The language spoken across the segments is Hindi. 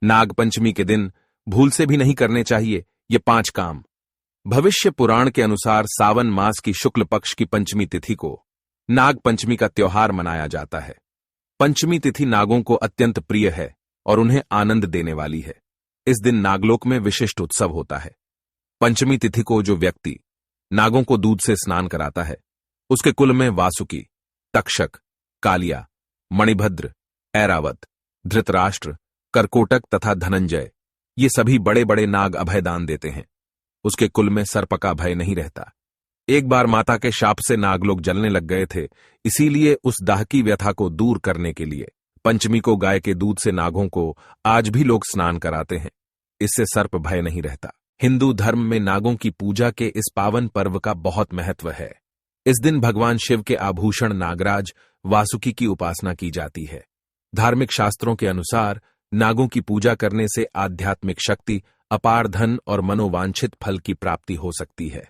नागपंचमी के दिन भूल से भी नहीं करने चाहिए ये 5 काम। भविष्य पुराण के अनुसार सावन मास की शुक्ल पक्ष की पंचमी तिथि को नाग पंचमी का त्योहार मनाया जाता है। पंचमी तिथि नागों को अत्यंत प्रिय है और उन्हें आनंद देने वाली है। इस दिन नागलोक में विशिष्ट उत्सव होता है। पंचमी तिथि को जो व्यक्ति नागों को दूध से स्नान कराता है, उसके कुल में वासुकी, तक्षक, कालिया, मणिभद्र, ऐरावत, धृतराष्ट्र, करकोटक तथा धनंजय ये सभी बड़े बड़े नाग अभयदान देते हैं। उसके कुल में सर्प का भय नहीं रहता। एक बार माता के शाप से नागलोक जलने लग गए थे, इसीलिए उस दाह की व्यथा को दूर करने के लिए पंचमी को गाय के दूध से नागों को आज भी लोग स्नान कराते हैं। इससे सर्प भय नहीं रहता। हिंदू धर्म में नागों की पूजा के इस पावन पर्व का बहुत महत्व है। इस दिन भगवान शिव के आभूषण नागराज वासुकी की उपासना की जाती है। धार्मिक शास्त्रों के अनुसार नागों की पूजा करने से आध्यात्मिक शक्ति, अपार धन और मनोवांछित फल की प्राप्ति हो सकती है।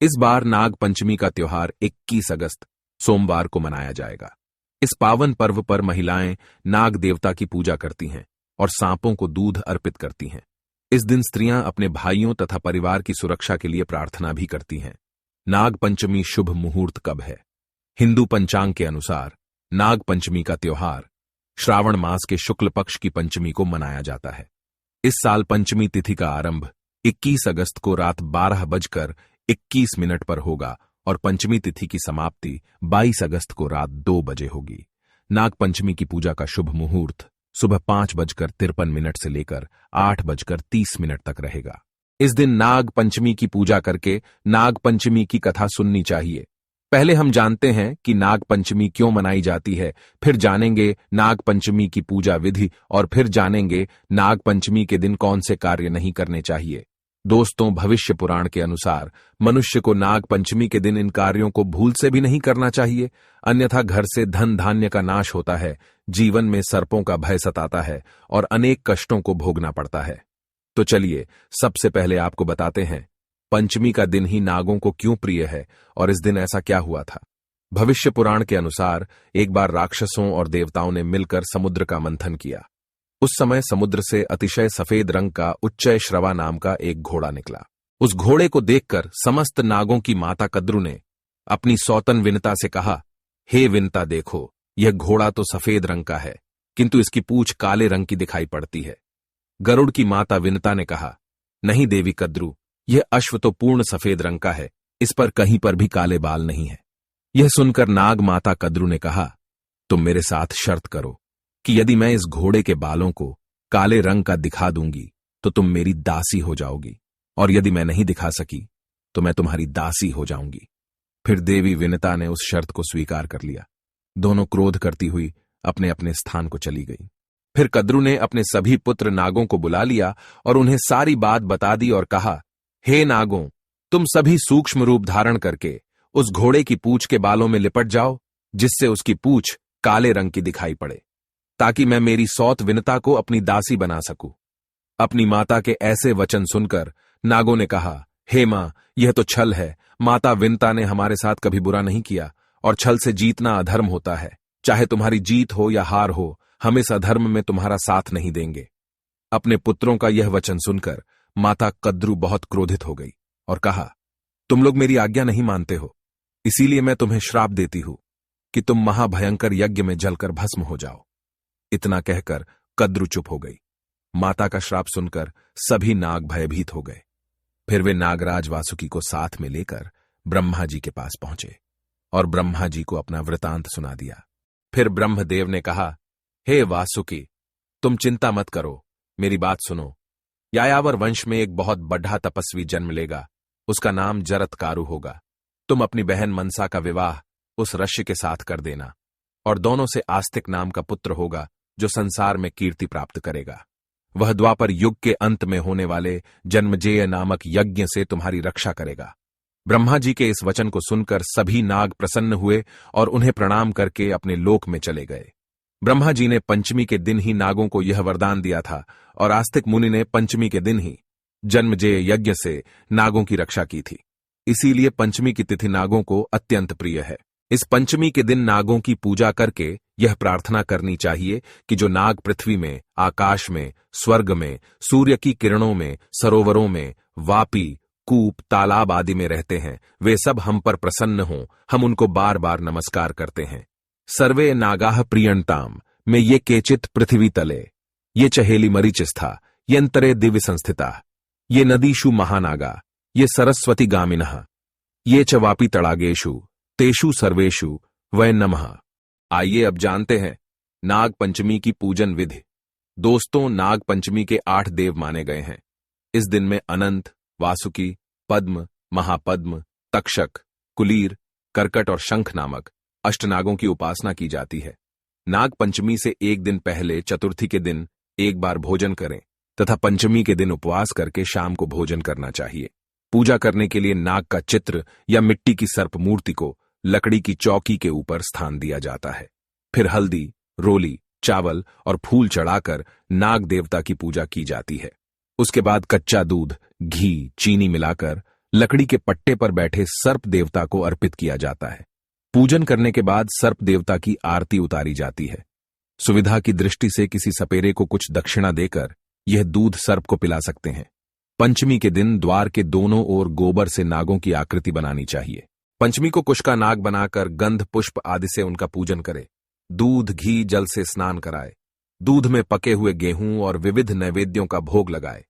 इस बार नाग पंचमी का त्योहार 21 अगस्त सोमवार को मनाया जाएगा। इस पावन पर्व पर महिलाएं नाग देवता की पूजा करती हैं और सांपों को दूध अर्पित करती हैं। इस दिन स्त्रियां अपने भाइयों तथा परिवार की सुरक्षा के लिए प्रार्थना भी करती हैं। नाग पंचमी शुभ मुहूर्त कब है? हिंदू पंचांग के अनुसार नाग पंचमी का त्योहार श्रावण मास के शुक्ल पक्ष की पंचमी को मनाया जाता है। इस साल पंचमी तिथि का आरंभ 21 अगस्त को रात 12:21 पर होगा और पंचमी तिथि की समाप्ति 22 अगस्त को रात 2 बजे होगी। नाग पंचमी की पूजा का शुभ मुहूर्त सुबह 5:53 से लेकर 8:30 तक रहेगा। इस दिन नाग पंचमी की पूजा करके नाग पंचमी की कथा सुननी चाहिए। पहले हम जानते हैं कि नाग पंचमी क्यों मनाई जाती है, फिर जानेंगे नाग पंचमी की पूजा विधि और फिर जानेंगे नाग पंचमी के दिन कौन से कार्य नहीं करने चाहिए। दोस्तों, भविष्य पुराण के अनुसार मनुष्य को नाग पंचमी के दिन इन कार्यों को भूल से भी नहीं करना चाहिए, अन्यथा घर से धन धान्य का नाश होता है, जीवन में सर्पों का भय सताता है और अनेक कष्टों को भोगना पड़ता है। तो चलिए सबसे पहले आपको बताते हैं पंचमी का दिन ही नागों को क्यों प्रिय है और इस दिन ऐसा क्या हुआ था। भविष्य पुराण के अनुसार एक बार राक्षसों और देवताओं ने मिलकर समुद्र का मंथन किया। उस समय समुद्र से अतिशय सफेद रंग का उच्चय श्रवा नाम का एक घोड़ा निकला। उस घोड़े को देखकर समस्त नागों की माता कद्रु ने अपनी सौतन विनता से कहा, हे विनता, देखो यह घोड़ा तो सफेद रंग का है, किंतु इसकी पूंछ काले रंग की दिखाई पड़ती है। गरुड़ की माता विनता ने कहा, नहीं देवी कद्रु, यह अश्व तो पूर्ण सफेद रंग का है, इस पर कहीं पर भी काले बाल नहीं है। यह सुनकर नाग माता कद्रु ने कहा, तुम मेरे साथ शर्त करो कि यदि मैं इस घोड़े के बालों को काले रंग का दिखा दूंगी तो तुम मेरी दासी हो जाओगी, और यदि मैं नहीं दिखा सकी तो मैं तुम्हारी दासी हो जाऊंगी। फिर देवी विनता ने उस शर्त को स्वीकार कर लिया। दोनों क्रोध करती हुई अपने अपने स्थान को चली गई। फिर कद्रु ने अपने सभी पुत्र नागों को बुला लिया और उन्हें सारी बात बता दी और कहा, हे नागों, तुम सभी सूक्ष्म रूप धारण करके उस घोड़े की पूंछ के बालों में लिपट जाओ, जिससे उसकी पूंछ काले रंग की दिखाई पड़े, ताकि मैं मेरी सौत विनता को अपनी दासी बना सकूं। अपनी माता के ऐसे वचन सुनकर नागों ने कहा, हे मां, यह तो छल है। माता विनता ने हमारे साथ कभी बुरा नहीं किया और छल से जीतना अधर्म होता है। चाहे तुम्हारी जीत हो या हार हो, हम इस अधर्म में तुम्हारा साथ नहीं देंगे। अपने पुत्रों का यह वचन सुनकर माता कद्रु बहुत क्रोधित हो गई और कहा, तुम लोग मेरी आज्ञा नहीं मानते हो, इसीलिए मैं तुम्हें श्राप देती हूं कि तुम महाभयंकर यज्ञ में जलकर भस्म हो जाओ। इतना कहकर कद्रु चुप हो गई। माता का श्राप सुनकर सभी नाग भयभीत हो गए। फिर वे नागराज वासुकी को साथ में लेकर ब्रह्मा जी के पास पहुंचे और ब्रह्मा जी को अपना वृतांत सुना दिया। फिर ब्रह्मदेव ने कहा, हे वासुकी, तुम चिंता मत करो, मेरी बात सुनो। यायावर वंश में एक बहुत बड़ा तपस्वी जन्म लेगा, उसका नाम जरत्कारु होगा। तुम अपनी बहन मनसा का विवाह उस ऋषि के साथ कर देना और दोनों से आस्तिक नाम का पुत्र होगा जो संसार में कीर्ति प्राप्त करेगा। वह द्वापर युग के अंत में होने वाले जन्मजेय नामक यज्ञ से तुम्हारी रक्षा करेगा। ब्रह्मा जी के इस वचन को सुनकर सभी नाग प्रसन्न हुए और उन्हें प्रणाम करके अपने लोक में चले गए। ब्रह्मा जी ने पंचमी के दिन ही नागों को यह वरदान दिया था और आस्तिक मुनि ने पंचमी के दिन ही जन्मजेय यज्ञ से नागों की रक्षा की थी। इसीलिए पंचमी की तिथि नागों को अत्यंत प्रिय है। इस पंचमी के दिन नागों की पूजा करके यह प्रार्थना करनी चाहिए कि जो नाग पृथ्वी में, आकाश में, स्वर्ग में, सूर्य की किरणों में, सरोवरों में, वापी, कूप, तालाब आदि में रहते हैं, वे सब हम पर प्रसन्न हों, हम उनको बार बार नमस्कार करते हैं। सर्वे नागाः प्रियंताम में ये केचित पृथ्वी तले, ये चहेली मरीचिस्था, ये अंतरे दिव्य संस्थिता, ये नदीषु महानागा, ये सरस्वती गामिनः, ये च वापी तड़ागेषु तेषु सर्वेषु वै नमः। आइए अब जानते हैं नाग पंचमी की पूजन विधि। दोस्तों, नाग पंचमी के 8 देव माने गए हैं। इस दिन में अनंत, वासुकी, पद्म, महापद्म, तक्षक, कुलीर, कर्कट और शंख नामक अष्टनागों की उपासना की जाती है। नाग पंचमी से एक दिन पहले चतुर्थी के दिन एक बार भोजन करें तथा पंचमी के दिन उपवास करके शाम को भोजन करना चाहिए। पूजा करने के लिए नाग का चित्र या मिट्टी की सर्प मूर्ति को लकड़ी की चौकी के ऊपर स्थान दिया जाता है। फिर हल्दी, रोली, चावल और फूल चढ़ाकर नाग देवता की पूजा की जाती है। उसके बाद कच्चा दूध, घी, चीनी मिलाकर लकड़ी के पट्टे पर बैठे सर्प देवता को अर्पित किया जाता है। पूजन करने के बाद सर्प देवता की आरती उतारी जाती है। सुविधा की दृष्टि से किसी सपेरे को कुछ दक्षिणा देकर यह दूध सर्प को पिला सकते हैं। पंचमी के दिन द्वार के दोनों ओर गोबर से नागों की आकृति बनानी चाहिए। पंचमी को कुश का नाग बनाकर गंध, पुष्प आदि से उनका पूजन करे। दूध, घी, जल से स्नान कराए। दूध में पके हुए गेहूं और विविध नैवेद्यों का भोग लगाए।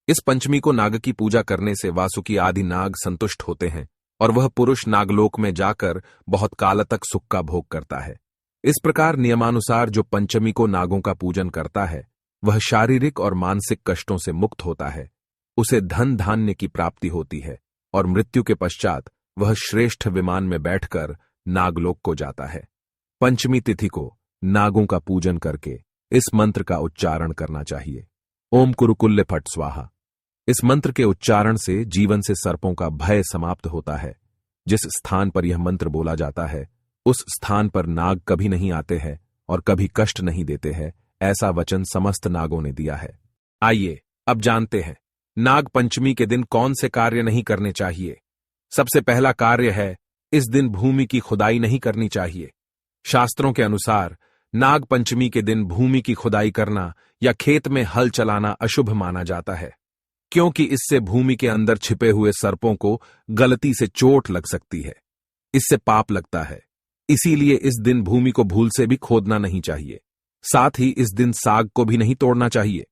इस पंचमी को नाग की पूजा करने से वासुकी आदि नाग संतुष्ट होते हैं और वह पुरुष नागलोक में जाकर बहुत काल तक सुख का भोग करता है। इस प्रकार नियमानुसार जो पंचमी को नागों का पूजन करता है वह शारीरिक और मानसिक कष्टों से मुक्त होता है, उसे धन धान्य की प्राप्ति होती है और मृत्यु के पश्चात वह श्रेष्ठ विमान में बैठकर नागलोक को जाता है। पंचमी तिथि को नागों का पूजन करके इस मंत्र का उच्चारण करना चाहिए। ओम कुरुकुल्य फट स्वाहा। इस मंत्र के उच्चारण से जीवन से सर्पों का भय समाप्त होता है। जिस स्थान पर यह मंत्र बोला जाता है उस स्थान पर नाग कभी नहीं आते हैं और कभी कष्ट नहीं देते हैं, ऐसा वचन समस्त नागों ने दिया है। आइए अब जानते हैं नाग पंचमी के दिन कौन से कार्य नहीं करने चाहिए। सबसे पहला कार्य है, इस दिन भूमि की खुदाई नहीं करनी चाहिए। शास्त्रों के अनुसार नाग पंचमी के दिन भूमि की खुदाई करना या खेत में हल चलाना अशुभ माना जाता है, क्योंकि इससे भूमि के अंदर छिपे हुए सर्पों को गलती से चोट लग सकती है, इससे पाप लगता है। इसीलिए इस दिन भूमि को भूल से भी खोदना नहीं चाहिए। साथ ही इस दिन साग को भी नहीं तोड़ना चाहिए।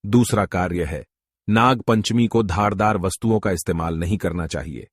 दूसरा कार्य है, नाग पंचमी को धारदार वस्तुओं का इस्तेमाल नहीं करना चाहिए।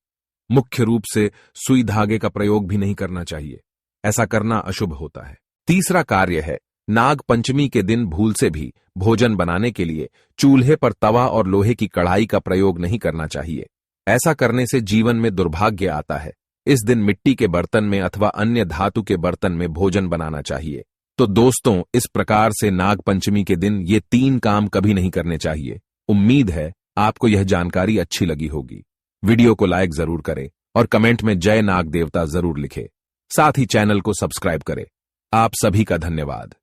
मुख्य रूप से सुई धागे का प्रयोग भी नहीं करना चाहिए, ऐसा करना अशुभ होता है। तीसरा कार्य है, नाग पंचमी के दिन भूल से भी भोजन बनाने के लिए चूल्हे पर तवा और लोहे की कढ़ाई का प्रयोग नहीं करना चाहिए। ऐसा करने से जीवन में दुर्भाग्य आता है। इस दिन मिट्टी के बर्तन में अथवा अन्य धातु के बर्तन में भोजन बनाना चाहिए। तो दोस्तों, इस प्रकार से नाग पंचमी के दिन ये 3 काम कभी नहीं करने चाहिए। उम्मीद है आपको यह जानकारी अच्छी लगी होगी। वीडियो को लाइक जरूर करें और कमेंट में जय नाग देवता जरूर लिखें। साथ ही चैनल को सब्सक्राइब करें। आप सभी का धन्यवाद।